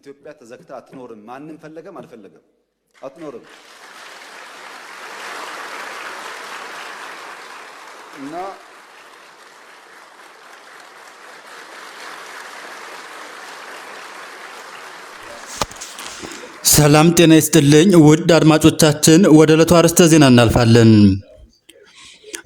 ኢትዮጵያ ተዘግታ አትኖርም። ማንም ፈለገም አልፈለገም አትኖርም። እና ሰላም ጤና ይስጥልኝ ውድ አድማጮቻችን፣ ወደ ዕለቱ አርዕስተ ዜና እናልፋለን።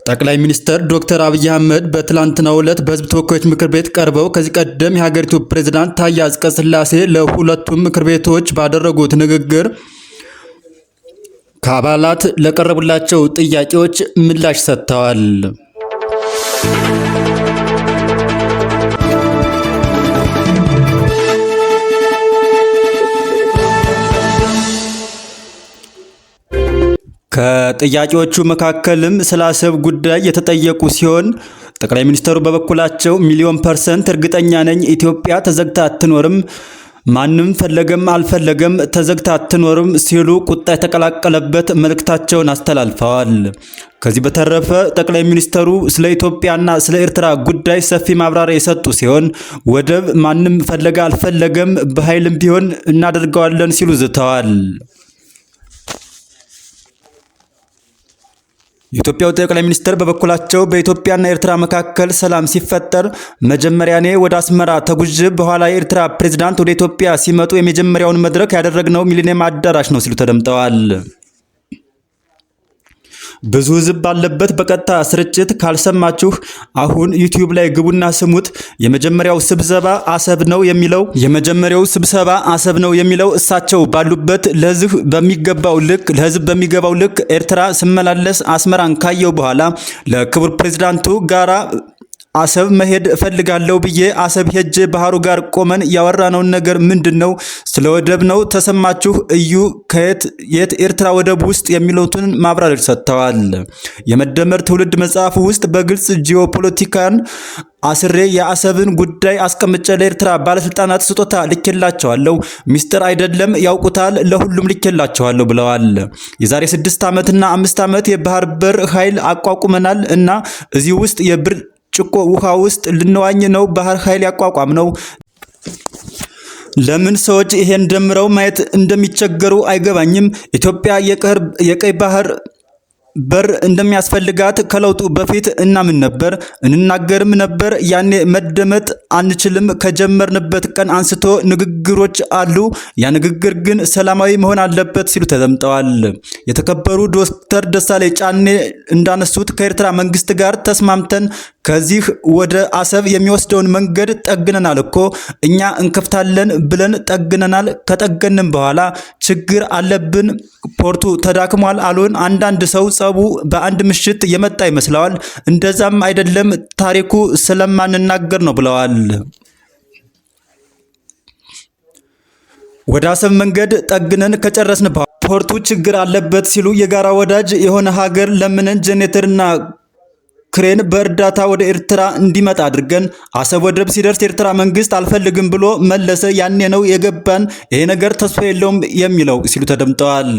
ጠቅላይ ሚኒስትር ዶክተር አብይ አህመድ በትላንትናው ዕለት በሕዝብ ተወካዮች ምክር ቤት ቀርበው ከዚህ ቀደም የሀገሪቱ ፕሬዝዳንት ታዬ አጽቀሥላሴ ለሁለቱም ምክር ቤቶች ባደረጉት ንግግር ከአባላት ለቀረቡላቸው ጥያቄዎች ምላሽ ሰጥተዋል። ከጥያቄዎቹ መካከልም ስለ አሰብ ጉዳይ የተጠየቁ ሲሆን ጠቅላይ ሚኒስትሩ በበኩላቸው ሚሊዮን% እርግጠኛ ነኝ ኢትዮጵያ ተዘግታ አትኖርም፣ ማንም ፈለገም አልፈለገም ተዘግታ አትኖርም ሲሉ ቁጣ የተቀላቀለበት መልእክታቸውን አስተላልፈዋል። ከዚህ በተረፈ ጠቅላይ ሚኒስትሩ ስለ ኢትዮጵያና ስለ ኤርትራ ጉዳይ ሰፊ ማብራሪያ የሰጡ ሲሆን ወደብ ማንም ፈለገ አልፈለገም በኃይልም ቢሆን እናደርገዋለን ሲሉ ዝተዋል። የኢትዮጵያው ጠቅላይ ሚኒስትር በበኩላቸው በኢትዮጵያና ኤርትራ መካከል ሰላም ሲፈጠር መጀመሪያ እኔ ወደ አስመራ ተጉዤ በኋላ የኤርትራ ፕሬዝዳንት ወደ ኢትዮጵያ ሲመጡ የመጀመሪያውን መድረክ ያደረግነው ሚሊኒየም አዳራሽ ነው ሲሉ ተደምጠዋል። ብዙ ሕዝብ ባለበት በቀጥታ ስርጭት ካልሰማችሁ አሁን ዩቲዩብ ላይ ግቡና ስሙት። የመጀመሪያው ስብሰባ አሰብ ነው የሚለው እሳቸው ባሉበት ለሕዝብ በሚገባው ልክ ኤርትራ ስመላለስ አስመራን ካየው በኋላ ለክቡር ፕሬዝዳንቱ ጋራ አሰብ መሄድ እፈልጋለሁ ብዬ አሰብ ሄጄ ባህሩ ጋር ቆመን ያወራነውን ነገር ምንድነው? ስለ ወደብ ነው። ተሰማችሁ እዩ የት ኤርትራ ወደብ ውስጥ የሚሉትን ማብራሪያ ሰጥተዋል። የመደመር ትውልድ መጽሐፍ ውስጥ በግልጽ ጂኦፖለቲካን አስሬ የአሰብን ጉዳይ አስቀምጬ ለኤርትራ ባለስልጣናት ስጦታ ልኬላቸዋለሁ። ሚስጥር አይደለም፣ ያውቁታል። ለሁሉም ልኬላቸዋለሁ ብለዋል። የዛሬ 6 ዓመትና 5 ዓመት የባህር በር ኃይል አቋቁመናል እና እዚህ ውስጥ ጭቆ ውሃ ውስጥ ልንዋኝ ነው ባህር ኃይል ያቋቋም ነው። ለምን ሰዎች ይሄን ደምረው ማየት እንደሚቸገሩ አይገባኝም። ኢትዮጵያ የቀይ ባህር በር እንደሚያስፈልጋት ከለውጡ በፊት እናምን ነበር፣ እንናገርም ነበር። ያኔ መደመጥ አንችልም። ከጀመርንበት ቀን አንስቶ ንግግሮች አሉ። ያ ንግግር ግን ሰላማዊ መሆን አለበት ሲሉ ተደምጠዋል። የተከበሩ ዶክተር ደሳለኝ ጫኔ እንዳነሱት ከኤርትራ መንግስት ጋር ተስማምተን ከዚህ ወደ አሰብ የሚወስደውን መንገድ ጠግነናል እኮ እኛ እንከፍታለን ብለን ጠግነናል። ከጠገንም በኋላ ችግር አለብን፣ ፖርቱ ተዳክሟል አሉን። አንዳንድ ሰው ጸቡ በአንድ ምሽት የመጣ ይመስለዋል። እንደዛም አይደለም፣ ታሪኩ ስለማንናገር ነው ብለዋል። ወደ አሰብ መንገድ ጠግነን ከጨረስን በኋላ ፖርቱ ችግር አለበት ሲሉ የጋራ ወዳጅ የሆነ ሀገር ለምንን ጄኔሬተርና ክሬን በእርዳታ ወደ ኤርትራ እንዲመጣ አድርገን አሰብ ወደብ ሲደርስ ኤርትራ መንግስት አልፈልግም ብሎ መለሰ። ያኔ ነው የገባን ይሄ ነገር ተስፋ የለውም የሚለው ሲሉ ተደምጠዋል።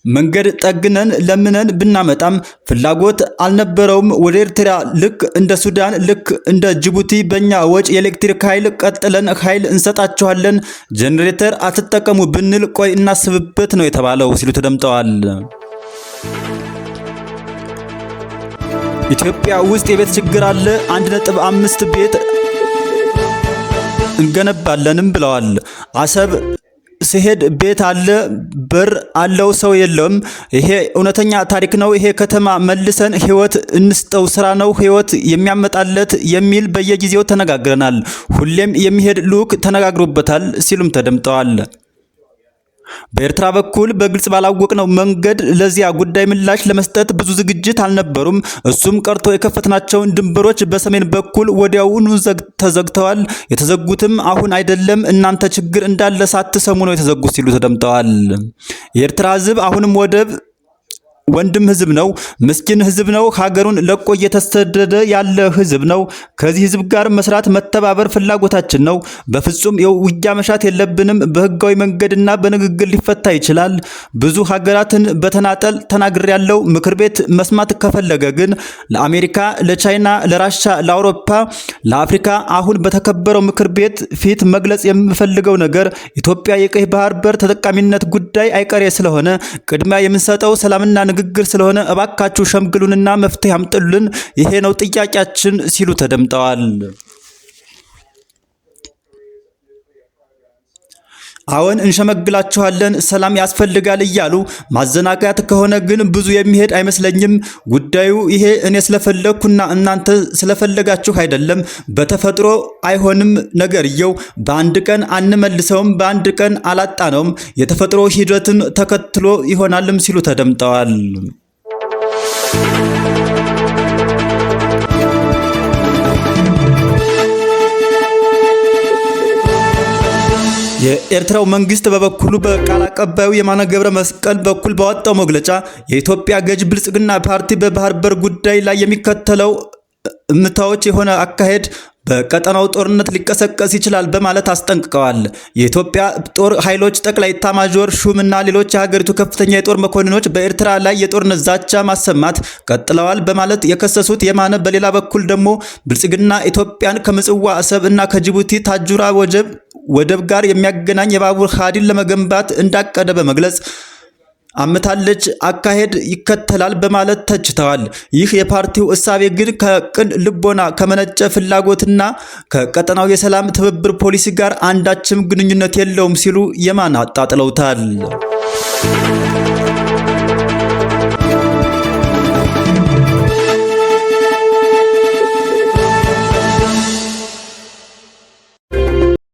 መንገድ ጠግነን ለምነን ብናመጣም ፍላጎት አልነበረውም። ወደ ኤርትራ ልክ እንደ ሱዳን ልክ እንደ ጅቡቲ በእኛ ወጪ የኤሌክትሪክ ኃይል ቀጥለን ኃይል እንሰጣቸዋለን። ጄኔሬተር አትጠቀሙ ብንል ቆይ እናስብበት ነው የተባለው ሲሉ ተደምጠዋል። ኢትዮጵያ ውስጥ የቤት ችግር አለ። 1.5 ቤት እንገነባለንም ብለዋል። አሰብ ሲሄድ ቤት አለ፣ በር አለው፣ ሰው የለውም። ይሄ እውነተኛ ታሪክ ነው። ይሄ ከተማ መልሰን ህይወት እንስጠው፣ ስራ ነው ህይወት የሚያመጣለት የሚል በየጊዜው ተነጋግረናል። ሁሌም የሚሄድ ልዑክ ተነጋግሮበታል ሲሉም ተደምጠዋል። በኤርትራ በኩል በግልጽ ባላወቅነው መንገድ ለዚያ ጉዳይ ምላሽ ለመስጠት ብዙ ዝግጅት አልነበሩም። እሱም ቀርቶ የከፈትናቸውን ድንበሮች በሰሜን በኩል ወዲያውኑ ተዘግተዋል። የተዘጉትም አሁን አይደለም፣ እናንተ ችግር እንዳለ ሳትሰሙ ነው የተዘጉት ሲሉ ተደምጠዋል። የኤርትራ ህዝብ አሁንም ወንድም ህዝብ ነው። ምስኪን ህዝብ ነው። ሀገሩን ለቆ እየተሰደደ ያለ ህዝብ ነው። ከዚህ ህዝብ ጋር መስራት፣ መተባበር ፍላጎታችን ነው። በፍጹም የውጊያ መሻት የለብንም። በህጋዊ መንገድና በንግግር ሊፈታ ይችላል። ብዙ ሀገራትን በተናጠል ተናግሬያለሁ። ምክር ቤት መስማት ከፈለገ ግን ለአሜሪካ፣ ለቻይና፣ ለራሻ፣ ለአውሮፓ፣ ለአፍሪካ አሁን በተከበረው ምክር ቤት ፊት መግለጽ የምፈልገው ነገር ኢትዮጵያ የቀይ ባህር በር ተጠቃሚነት ጉዳይ አይቀሬ ስለሆነ ቅድሚያ የምንሰጠው ሰላምና ንግግር ስለሆነ እባካችሁ ሸምግሉንና መፍትሄ አምጥሉልን። ይሄ ነው ጥያቄያችን ሲሉ ተደምጠዋል። አሁን እንሸመግላችኋለን፣ ሰላም ያስፈልጋል እያሉ ማዘናጋት ከሆነ ግን ብዙ የሚሄድ አይመስለኝም። ጉዳዩ ይሄ እኔ ስለፈለግኩና እናንተ ስለፈለጋችሁ አይደለም። በተፈጥሮ አይሆንም። ነገርየው በአንድ ቀን አንመልሰውም፣ በአንድ ቀን አላጣነውም። የተፈጥሮ ሂደትን ተከትሎ ይሆናልም ሲሉ ተደምጠዋል። የኤርትራው መንግስት በበኩሉ በቃል አቀባዩ የማነ ገብረ መስቀል በኩል ባወጣው መግለጫ የኢትዮጵያ ገዥ ብልጽግና ፓርቲ በባህር በር ጉዳይ ላይ የሚከተለው እምታዎች የሆነ አካሄድ በቀጠናው ጦርነት ሊቀሰቀስ ይችላል በማለት አስጠንቅቀዋል። የኢትዮጵያ ጦር ኃይሎች ጠቅላይ ኤታማዦር ሹምና ሌሎች የሀገሪቱ ከፍተኛ የጦር መኮንኖች በኤርትራ ላይ የጦርነት ዛቻ ማሰማት ቀጥለዋል በማለት የከሰሱት የማነ በሌላ በኩል ደግሞ ብልጽግና ኢትዮጵያን ከምጽዋ አሰብ እና ከጅቡቲ ታጁራ ወደብ ጋር የሚያገናኝ የባቡር ሀዲድ ለመገንባት እንዳቀደ በመግለጽ አመታለች አካሄድ ይከተላል በማለት ተችተዋል። ይህ የፓርቲው እሳቤ ግን ከቅን ልቦና ከመነጨ ፍላጎትና ከቀጠናው የሰላም ትብብር ፖሊሲ ጋር አንዳችም ግንኙነት የለውም ሲሉ የማነ አጣጥለውታል።